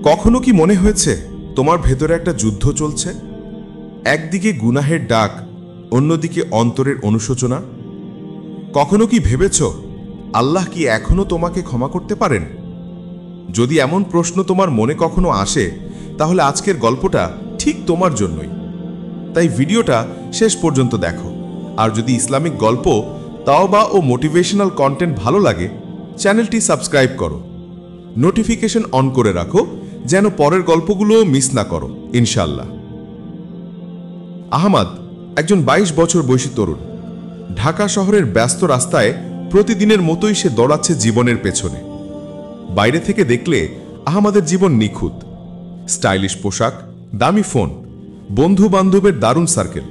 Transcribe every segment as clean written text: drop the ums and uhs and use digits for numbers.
কখনো কি মনে হয়েছে তোমার ভেতরে একটা যুদ্ধ চলছে? একদিকে গুনাহের ডাক, অন্যদিকে অন্তরের অনুশোচনা। কখনো কি ভেবেছ আল্লাহ কি এখনো তোমাকে ক্ষমা করতে পারেন? যদি এমন প্রশ্ন তোমার মনে কখনো আসে, তাহলে আজকের গল্পটা ঠিক তোমার জন্যই। তাই ভিডিওটা শেষ পর্যন্ত দেখো। আর যদি ইসলামিক গল্প, তাওবা ও মোটিভেশনাল কন্টেন্ট ভালো লাগে, চ্যানেলটি সাবস্ক্রাইব করো, নোটিফিকেশন অন করে রাখো, যেন পরের গল্পগুলো মিস না করো ইনশাল্লাহ। আহমদ একজন 22 বছর বয়সী তরুণ। ঢাকা শহরের ব্যস্ত রাস্তায় প্রতিদিনের মতোই সে দৌড়াচ্ছে জীবনের পেছনে। বাইরে থেকে দেখলে আহমদের জীবন নিখুঁত। স্টাইলিশ পোশাক, দামি ফোন, বন্ধু বান্ধবের দারুণ সার্কেল,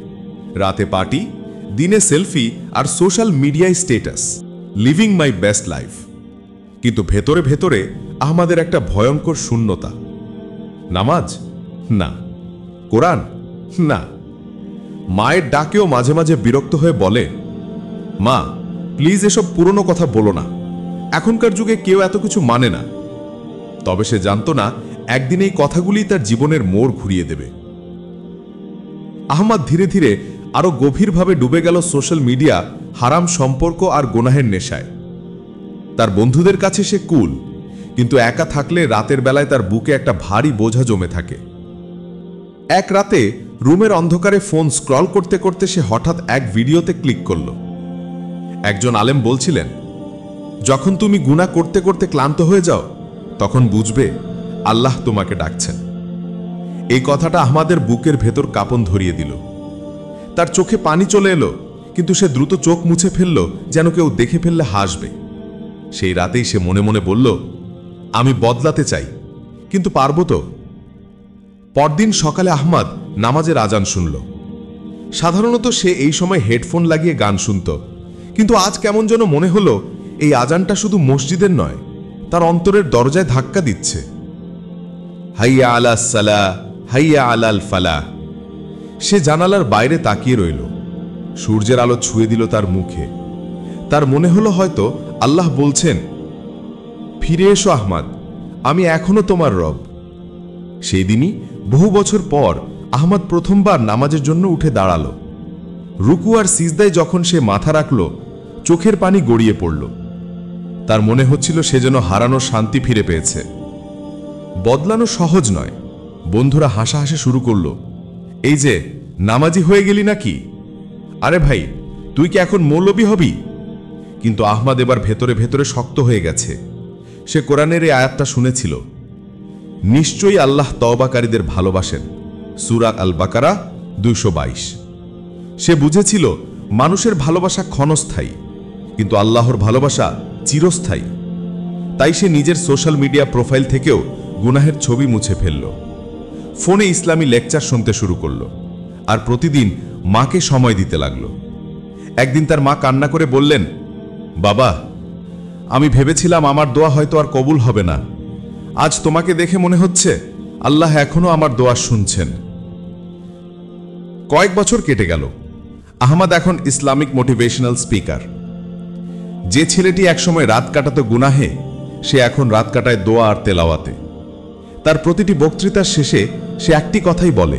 রাতে পার্টি, দিনে সেলফি আর সোশ্যাল মিডিয়ায় status, leaving my best life. কিন্তু ভেতরে ভেতরে আহমদের একটা ভয়ঙ্কর শূন্যতা। নামাজ না, কোরআন না। মায়ের ডাকেও মাঝে মাঝে বিরক্ত হয়ে বলে, মা প্লিজ এসব পুরনো কথা বলো না, এখনকার যুগে কেউ এত কিছু মানে না। তবে সে জানত না একদিন এই কথাগুলি তার জীবনের মোড় ঘুরিয়ে দেবে। আহমদ ধীরে ধীরে আরো গভীরভাবে ডুবে গেল সোশ্যাল মিডিয়া, হারাম সম্পর্ক আর গুনাহের নেশায়। তার বন্ধুদের কাছে সে কুল, কিন্তু একা থাকলে রাতের বেলায় তার বুকে একটা ভারী বোঝা জমে থাকে। এক রাতে রুমের অন্ধকারে ফোন স্ক্রল করতে করতে সে হঠাৎ এক ভিডিওতে ক্লিক করল। একজন আলেম বলছিলেন, যখন তুমি গুনাহ করতে করতে ক্লান্ত হয়ে যাও, তখন বুঝবে আল্লাহ তোমাকে ডাকছেন। এই কথাটা আহমদের বুকের ভেতর কাঁপন ধরিয়ে দিল। তার চোখে পানি চলে এলো, কিন্তু সে দ্রুত চোখ মুছে ফেলল, যেন কেউ দেখে ফেললে হাসবে। সেই রাতেই সে মনে মনে বলল, আমি বদলাতে চাই, কিন্তু পারব তো? পরদিন সকালে আহমদ নামাজের আজান শুনল। সাধারণত সে এই সময় হেডফোন লাগিয়ে গান শুনত, কিন্তু আজ কেমন যেন মনে হলো এই আজানটা শুধু মসজিদের নয়, তার অন্তরের দরজায় ধাক্কা দিচ্ছে। হাইয়া আলা সালাহ, হাইয়া আলাল ফালাহ। সে জানালার বাইরে তাকিয়ে রইল। সূর্যের আলো ছুঁয়ে দিল তার মুখে। তার মনে হলো হয়তো আল্লাহ বলছেন, ফিরে এসো আহমদ, আমি এখনো তোমার রব। সেই দিনই বহু বছর পর আহমদ প্রথমবার নামাজের জন্য উঠে দাঁড়ালো। রুকু আর সিজদায় যখন সে মাথা রাখল, চোখের পানি গড়িয়ে পড়ল। তার মনে হচ্ছিল সে যেন হারানো শান্তি ফিরে পেয়েছে। বদলানো সহজ নয়। বন্ধুরা হাসাহাসি শুরু করল, এই যে নামাজি হয়ে গেলি নাকি? আরে ভাই, তুই কি এখন মৌলবি হবি? কিন্তু আহমদ এবার ভেতরে ভেতরে শক্ত হয়ে গেছে। সে কোরআনের এই আয়াতটা শুনেছিল, নিশ্চয়ই আল্লাহ তওবাকারীদের ভালোবাসেন, সূরা আল বাকারা 222। সে বুঝেছিল মানুষের ভালোবাসা ক্ষণস্থায়ী, কিন্তু আল্লাহর ভালোবাসা চিরস্থায়ী। তাই সে নিজের সোশ্যাল মিডিয়া প্রোফাইল থেকেও গুনাহের ছবি মুছে ফেলল। ফোনে ইসলামী লেকচার শুনতে শুরু করল, আর প্রতিদিন মাকে সময় দিতে লাগল। একদিন তার মা কান্না করে বললেন, বাবা, আমি ভেবেছিলাম আমার দোয়া হয়তো আর কবুল হবে না। আজ তোমাকে দেখে মনে হচ্ছে আল্লাহ এখনো আমার দোয়া শুনছেন। কয়েক বছর কেটে গেল। আহমদ এখন ইসলামিক মোটিভেশনাল স্পিকার। যে ছেলেটি একসময় রাত কাটাতো গুনাহে, সে এখন রাত কাটায় দোয়া আর তেলাওয়াতে। তার প্রতিটি বক্তৃতার শেষে সে একটি কথাই বলে,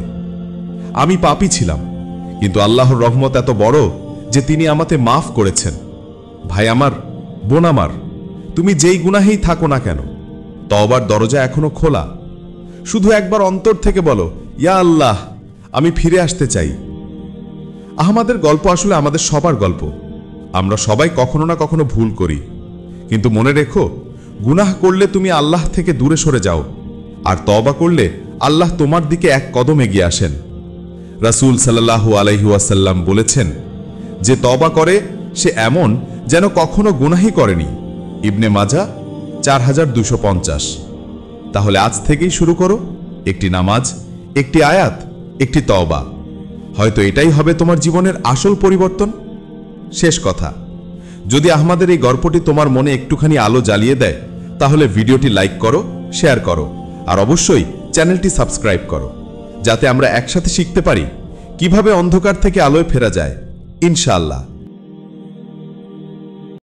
আমি পাপী ছিলাম, কিন্তু আল্লাহর রহমত এত বড় যে তিনি আমাকে মাফ করেছেন। ভাই আমার, বোন আমার, তুমি যেই গুনাহেই থাকো না কেন, তওবার দরজা এখনো খোলা। শুধু একবার অন্তর থেকে বলো, ইয়া আল্লাহ, আমি ফিরে আসতে চাই। আহমদের গল্প আসলে আমাদের সবার গল্প। আমরা সবাই কখনো না কখনো ভুল করি, কিন্তু মনে রেখো, গুনাহ করলে তুমি আল্লাহ থেকে দূরে সরে যাও, আর তওবা করলে আল্লাহ তোমার দিকে এক কদম এগিয়ে আসেন। রাসূল সাল্লাল্লাহু আলাইহি ওয়াসাল্লাম বলেছেন, যে তওবা করে সে এমন যেন কখনো গুনাহই করেনি। ইবনে মাজাহ 4250। তাহলে আজ থেকেই শুরু করো, একটি নামাজ, একটি আয়াত, একটি তওবা। হয়তো এটাই হবে তোমার জীবনের আসল পরিবর্তন। শেষ কথা, যদি আহমদের এই গল্পটি তোমার মনে একটুখানি আলো জ্বালিয়ে দেয়, তাহলে ভিডিওটি লাইক করো, শেয়ার করো, আর অবশ্যই চ্যানেলটি সাবস্ক্রাইব করো, যাতে আমরা একসাথে শিখতে পারি কিভাবে অন্ধকার থেকে আলোয় ফেরা যায় ইনশাআল্লাহ।